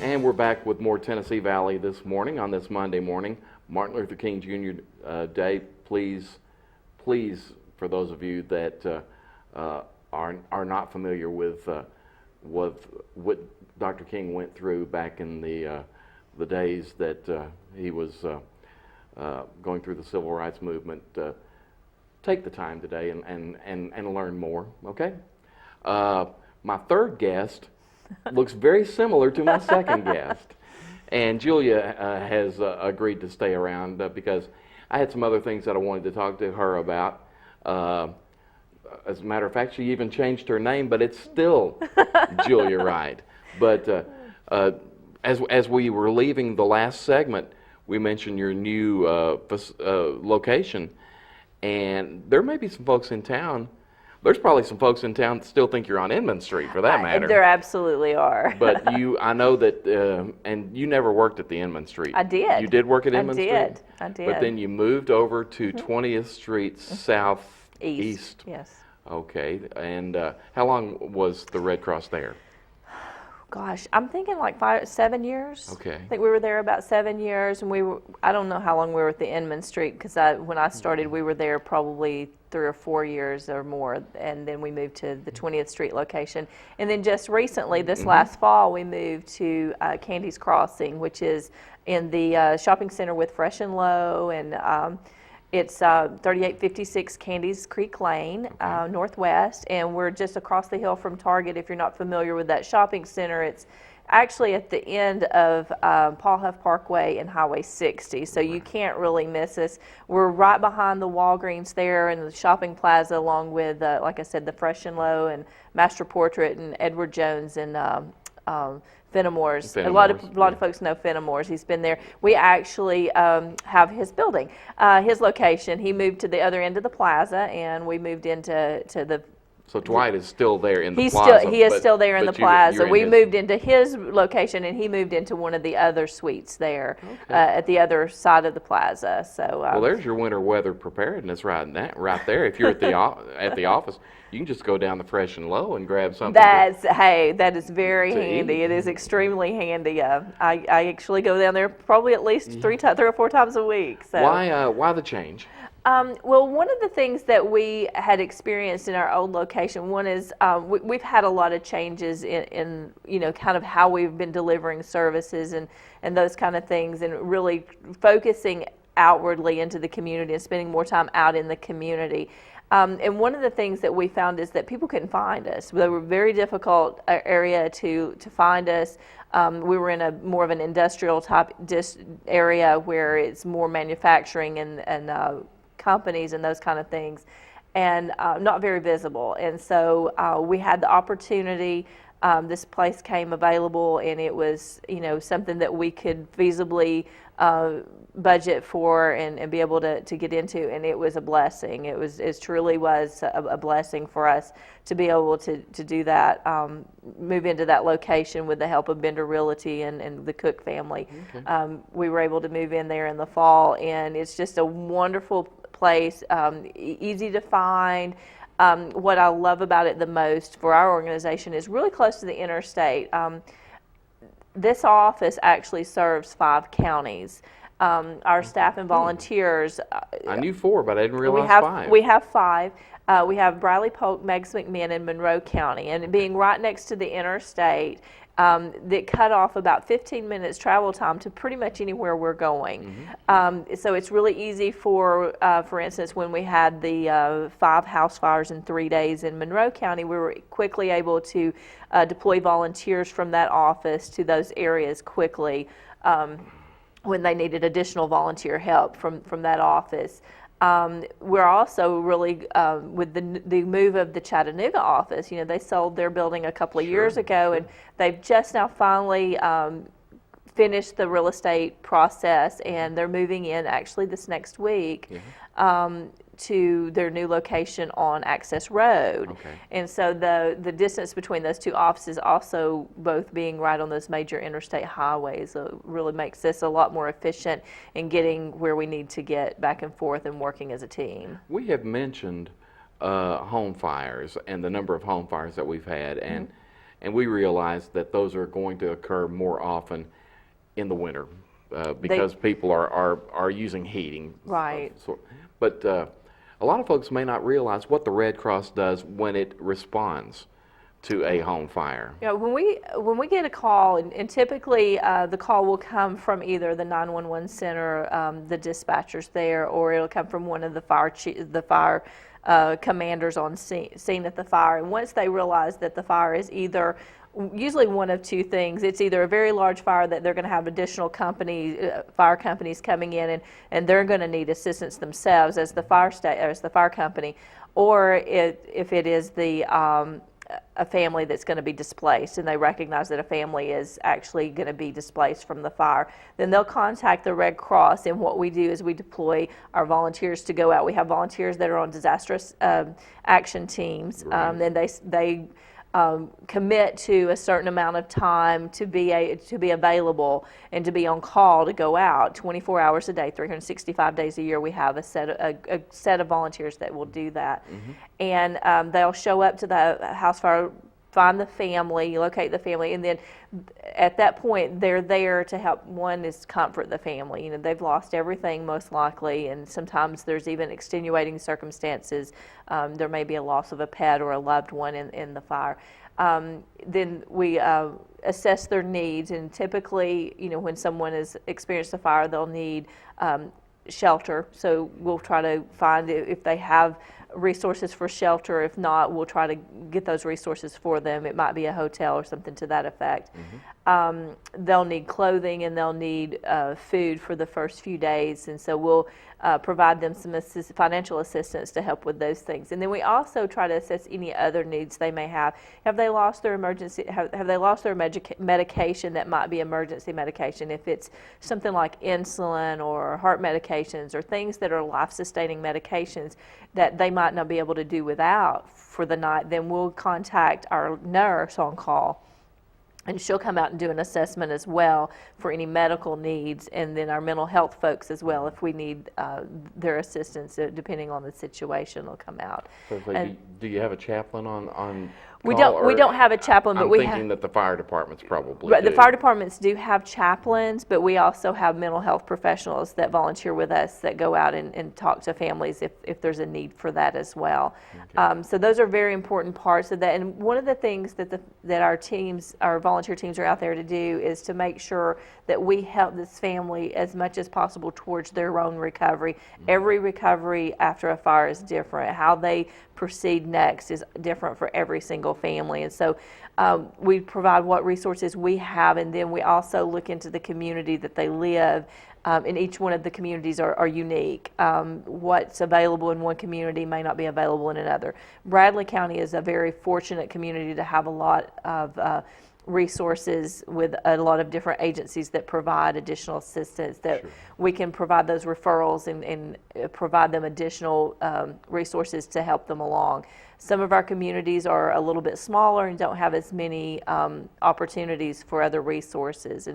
And we're back with more Tennessee Valley this morning on this Monday morning, Martin Luther King Jr. Day. Please, for those of you that are not familiar with what Dr. King went through back in the days that he was going through the civil rights movement, take the time today and learn more. Okay. My third guest looks very similar to my second guest. And Julia has agreed to stay around because I had some other things that I wanted to talk to her about. As a matter of fact, she even changed her name, but it's still Julia Wright. But as we were leaving the last segment, we mentioned your new location. And there may be some folks in town. There's probably some folks in town that still think you're on Inman Street, for that matter. There absolutely are. But I know that, and you never worked at the Inman Street. I did. You did work at Inman Street? I did. But then you moved over to 20th Street Southeast. Yes. Okay. And how long was the Red Cross there? Gosh, I'm thinking like 7 years. Okay. I think we were there about 7 years, and I don't know how long we were at the Inman Street, because when I started, we were there probably 3 or 4 years or more, and then we moved to the 20th Street location. And then just recently, this last fall, we moved to Candy's Crossing, which is in the shopping center with Fresh and Low, and it's 3856 Candy's Creek Lane, Northwest, and we're just across the hill from Target. If you're not familiar with that shopping center, it's actually at the end of Paul Huff Parkway and Highway 60, so you can't really miss us. We're right behind the Walgreens there and the shopping plaza, along with, like I said, the Fresh and Low and Master Portrait and Edward Jones and Fenimore's. A lot of folks know Fenimore's. He's been there. We actually have his building, his location. He moved to the other end of the plaza, and we moved into the. So Dwight is still there in the plaza. He is still there in the plaza. We moved into his location, and he moved into one of the other suites there at the other side of the plaza. So well, there's your winter weather preparedness right there. If you're at the at the office, you can just go down the Fresh and Low and grab something. That is very handy. Eat. It is extremely handy. I actually go down there probably at least 3 or 4 times a week. So why the change? Well, one of the things that we had experienced in our old location, one is we've had a lot of changes in kind of how we've been delivering services and those kind of things, and really focusing outwardly into the community and spending more time out in the community. And one of the things that we found is that people couldn't find us. They were a very difficult area to find us. We were in a more of an industrial type area where it's more manufacturing and companies and those kind of things, and not very visible. And so we had the opportunity. This place came available, and it was something that we could feasibly budget for and be able to get into, and it was a blessing. It truly was a blessing for us to be able to do that, move into that location with the help of Bender Realty and the Cook family. Okay. We were able to move in there in the fall, and it's just a wonderful place, easy to find. What I love about it the most for our organization is really close to the interstate. This office actually serves 5 counties. Our staff and volunteers. I knew 4, but I didn't realize 5. We have 5. We have Briley, Polk, Meigs, McMinn, and Monroe County, and being right next to the interstate, that cut off about 15 minutes travel time to pretty much anywhere we're going. Mm-hmm. So it's really easy for instance, when we had the 5 house fires in 3 days in Monroe County, we were quickly able to deploy volunteers from that office to those areas quickly when they needed additional volunteer help from that office. We're also really, with the move of the Chattanooga office, they sold their building a couple of years ago, and they've just now finally finished the real estate process, and they're moving in actually this next week. To their new location on Access Road. Okay. And so the distance between those 2 offices, also both being right on those major interstate highways, really makes this a lot more efficient in getting where we need to get back and forth and working as a team. We have mentioned home fires and the number of home fires that we've had, and we realize that those are going to occur more often in the winter because people are using heating. Right. But a lot of folks may not realize what the Red Cross does when it responds to a home fire. When we get a call, and typically the call will come from either the 911 center, the dispatchers there, or it'll come from one of the fire commanders on scene at the fire. And once they realize that the fire is either usually one of 2 things. It's either a very large fire that they're going to have additional fire companies coming in, and they're going to need assistance themselves as the fire company, or if it is a family that's going to be displaced, and they recognize that a family is actually going to be displaced from the fire, then they'll contact the Red Cross. And what we do is we deploy our volunteers to go out. We have volunteers that are on disastrous action teams, and they commit to a certain amount of time to be available and to be on call to go out 24 hours a day, 365 days a year. We have a set of volunteers that will do that. And they'll show up to the house fire, find the family, locate the family, and then at that point they're there to help. One is comfort the family. They've lost everything most likely, and sometimes there's even extenuating circumstances. There may be a loss of a pet or a loved one in the fire. Then we assess their needs, and typically, when someone has experienced a fire, they'll need shelter. So we'll try to find if they have resources for shelter. If not, we'll try to get those resources for them. It might be a hotel or something to that effect. They'll need clothing, and they'll need food for the first few days, and so we'll provide them some financial assistance to help with those things. And then we also try to assess any other needs they may have. Have they lost their medication that might be emergency medication? If it's something like insulin or heart medications or things that are life-sustaining medications that they might not be able to do without for the night, then we'll contact our nurse on call, and she'll come out and do an assessment as well for any medical needs, and then our mental health folks as well, if we need their assistance, depending on the situation, will come out. So do you have a chaplain on We call? we don't have a chaplain, but I'm we thinking have. that the fire departments probably Right, do. the fire departments do have chaplains, but we also have mental health professionals that volunteer with us that go out and talk to families if there's a need for that as well. So those are very important parts of that. And one of the things that our volunteer teams are out there to do is to make sure that we help this family as much as possible towards their own recovery. Every recovery after a fire is different. How they proceed next is different for every single family. And so we provide what resources we have, and then we also look into the community that they live. And each one of the communities are unique. What's available in one community may not be available in another. Bradley County is a very fortunate community to have a lot of resources with a lot of different agencies that provide additional assistance, that we can provide those referrals and provide them additional resources to help them along. Some of our communities are a little bit smaller and don't have as many opportunities for other resources.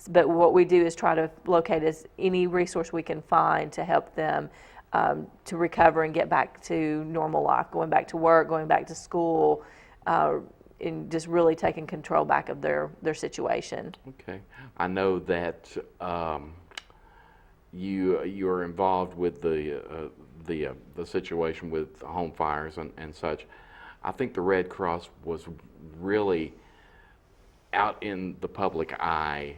But what we do is try to locate any resource we can find to help them to recover and get back to normal life, going back to work, going back to school, and just really taking control back of their situation. Okay. I know that you are involved with the situation with home fires and such. I think the Red Cross was really out in the public eye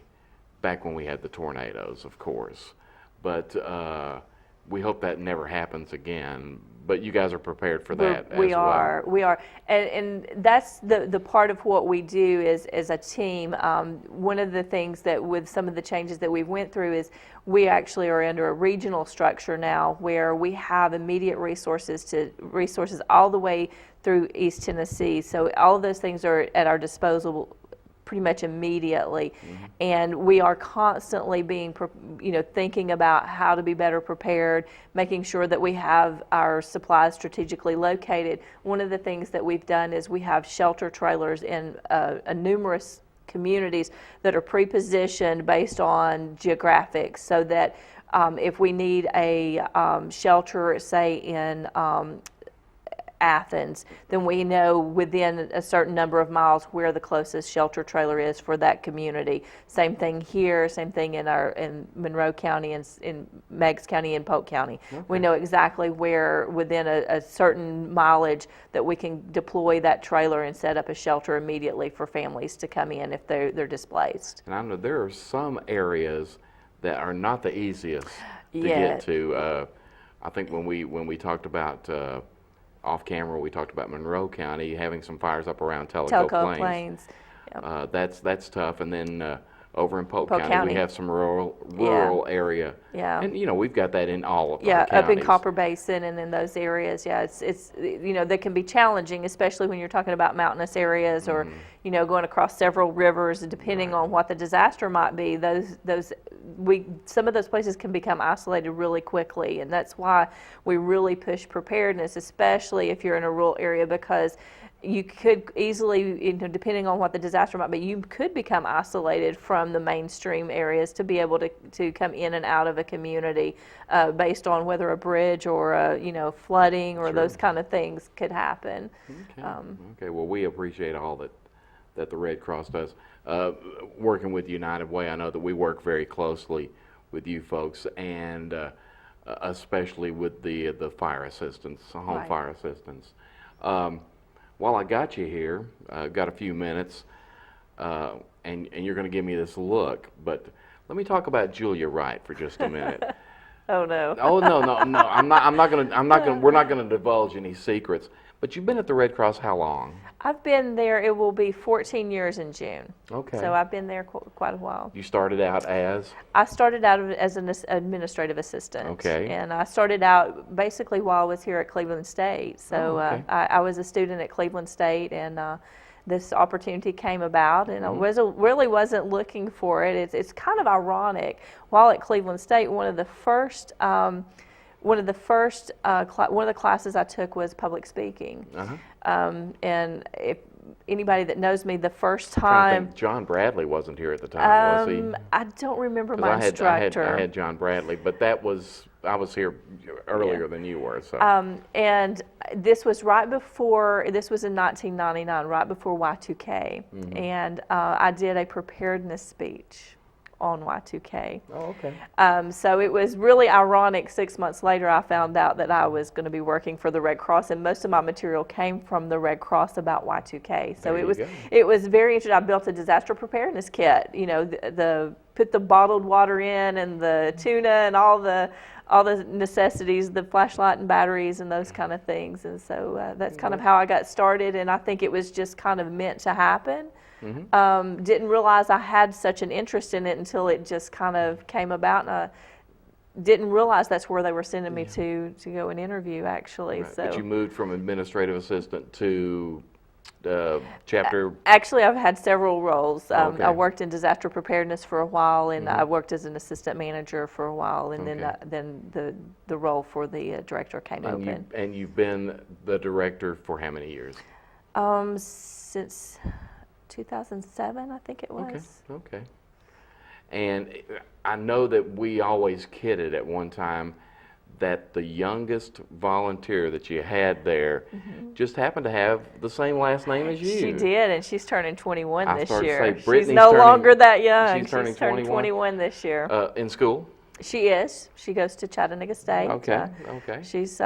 back when we had the tornadoes, of course. But we hope that never happens again. But you guys are prepared for that as well. We are. And that's the part of what we do is as a team. One of the things that with some of the changes that we've went through is we actually are under a regional structure now where we have immediate resources all the way through East Tennessee. So all of those things are at our disposal pretty much immediately. And we are constantly being, thinking about how to be better prepared, making sure that we have our supplies strategically located. One of the things that we've done is we have shelter trailers in numerous communities that are pre-positioned based on geographics, so that if we need a shelter, say in Athens, then we know within a certain number of miles where the closest shelter trailer is for that community. Same thing here, same thing in Monroe County and in Meigs County and Polk County. Okay. We know exactly where within a certain mileage that we can deploy that trailer and set up a shelter immediately for families to come in if they're displaced. And I know there are some areas that are not the easiest to get to. I think when we talked about off camera, we talked about Monroe County having some fires up around Tellico Plains. Yep. That's tough. And then over in Polk County, we have some rural area. Yeah. And we've got that in all of our counties. Up in Copper Basin and in those areas. Yeah, it's they can be challenging, especially when you're talking about mountainous areas or going across several rivers, and depending on what the disaster might be. Some of those places can become isolated really quickly, and that's why we really push preparedness, especially if you're in a rural area, because you could easily, depending on what the disaster might be, you could become isolated from the mainstream areas to be able to come in and out of a community based on whether a bridge or flooding or those kind of things could happen. Okay. Okay. Well, we appreciate all that the Red Cross does. Working with United Way, I know that we work very closely with you folks, and especially with the fire assistance, home fire assistance. While I got you here, got a few minutes, and you're going to give me this look, but let me talk about Julia Wright for just a minute. Oh no. Oh no. I'm not going to. We're not going to divulge any secrets. But you've been at the Red Cross how long? I've been there. It will be 14 years in June. Okay. So I've been there quite a while. You started out as? I started out as an administrative assistant. Okay. And I started out basically while I was here at Cleveland State. So I was a student at Cleveland State, and this opportunity came about, and I really wasn't looking for it. It's kind of ironic. While at Cleveland State, one of the classes I took was public speaking. And anybody that knows me, the first I'm trying to time, think, John Bradley wasn't here at the time, was he? I don't remember 'Cause my I instructor. had John Bradley, but I was here earlier than you were, so. And this was right before, this was in 1999, right before Y2K. And I did a preparedness speech on Y2K. Oh, okay. So it was really ironic. 6 months later, I found out that I was going to be working for the Red Cross, and most of my material came from the Red Cross about Y2K. So it was very interesting. I built a disaster preparedness kit. You know, put the bottled water in, and the tuna, and all the necessities, the flashlight and batteries and those kind of things. And so that's kind of how I got started, and I think it was just kind of meant to happen. Didn't realize I had such an interest in it until it just kind of came about, and I didn't realize that's where they were sending me to go and interview, actually. Right. So. But you moved from administrative assistant to chapter? Actually, I've had several roles. Okay. I worked in disaster preparedness for a while, and I worked as an assistant manager for a while, and then the role for the director came open. And you've been the director for how many years? Since 2007, I think it was. Okay. And I know that we always kidded at one time that the youngest volunteer that you had there just happened to have the same last name as you. She did, and she's turning 21 this year. She's no longer that young. She's turning 21 this year. In school? She is. She goes to Chattanooga State. Okay. She's.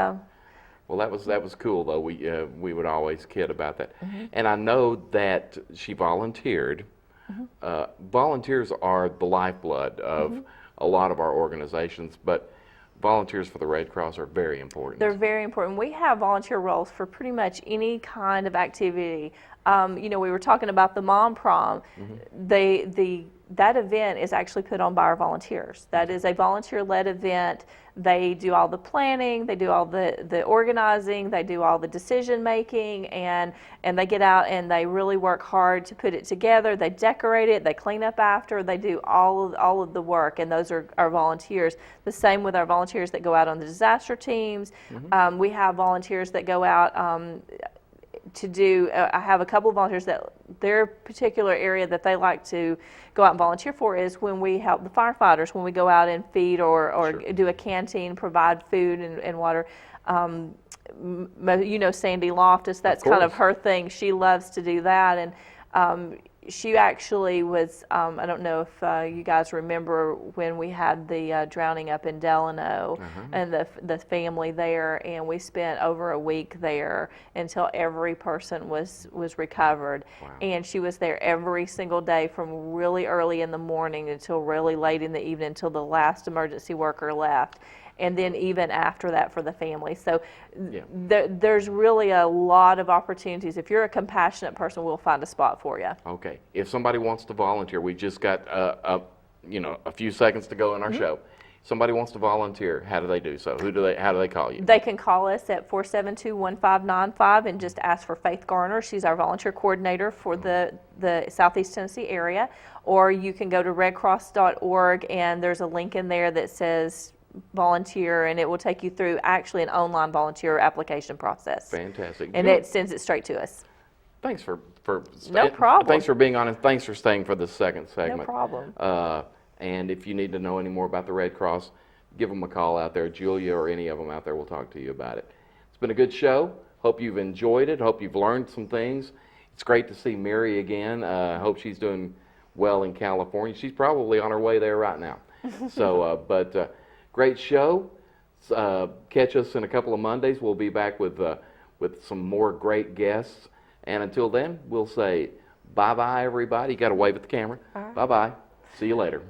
Well, that was cool though. We would always kid about that, and I know that she volunteered. Volunteers are the lifeblood of a lot of our organizations, but volunteers for the Red Cross are very important. They're very important. We have volunteer roles for pretty much any kind of activity. You know, we were talking about the Mom Prom. That event is actually put on by our volunteers. That is a volunteer-led event. They do all the planning, they do all the organizing, they do all the decision-making, and they get out and they really work hard to put it together. They decorate it, they clean up after, they do all of the work, and those are our volunteers. The same with our volunteers that go out on the disaster teams. We have volunteers that go out to do, I have a couple of volunteers that their particular area that they like to go out and volunteer for is when we help the firefighters, when we go out and feed or do a canteen, provide food and water. You know Sandy Loftus, that's kind of her thing. She loves to do that, and she actually was, I don't know if you guys remember when we had the drowning up in Delano and the family there, and we spent over a week there until every person was recovered. Wow. And she was there every single day from really early in the morning until really late in the evening until the last emergency worker left. And then even after that for the family. So there's really a lot of opportunities. If you're a compassionate person, we'll find a spot for you. Okay. If somebody wants to volunteer, we just got a few seconds to go in our show. Somebody wants to volunteer, how do they do so? How do they call you? They can call us at 472-1595 and just ask for Faith Garner. She's our volunteer coordinator for the Southeast Tennessee area. Or you can go to redcross.org, and there's a link in there that says volunteer, and it will take you through actually an online volunteer application process. Fantastic. And it sends it straight to us. Thanks for No problem. Thanks for being on, and thanks for staying for the second segment. No problem. And if you need to know any more about the Red Cross, give them a call out there. Julia or any of them out there will talk to you about it. It's been a good show. Hope you've enjoyed it. Hope you've learned some things. It's great to see Mary again. Hope she's doing well in California. She's probably on her way there right now. So, great show. Catch us in a couple of Mondays. We'll be back with some more great guests. And until then, we'll say bye-bye, everybody. You got to wave at the camera. Bye-bye. See you later.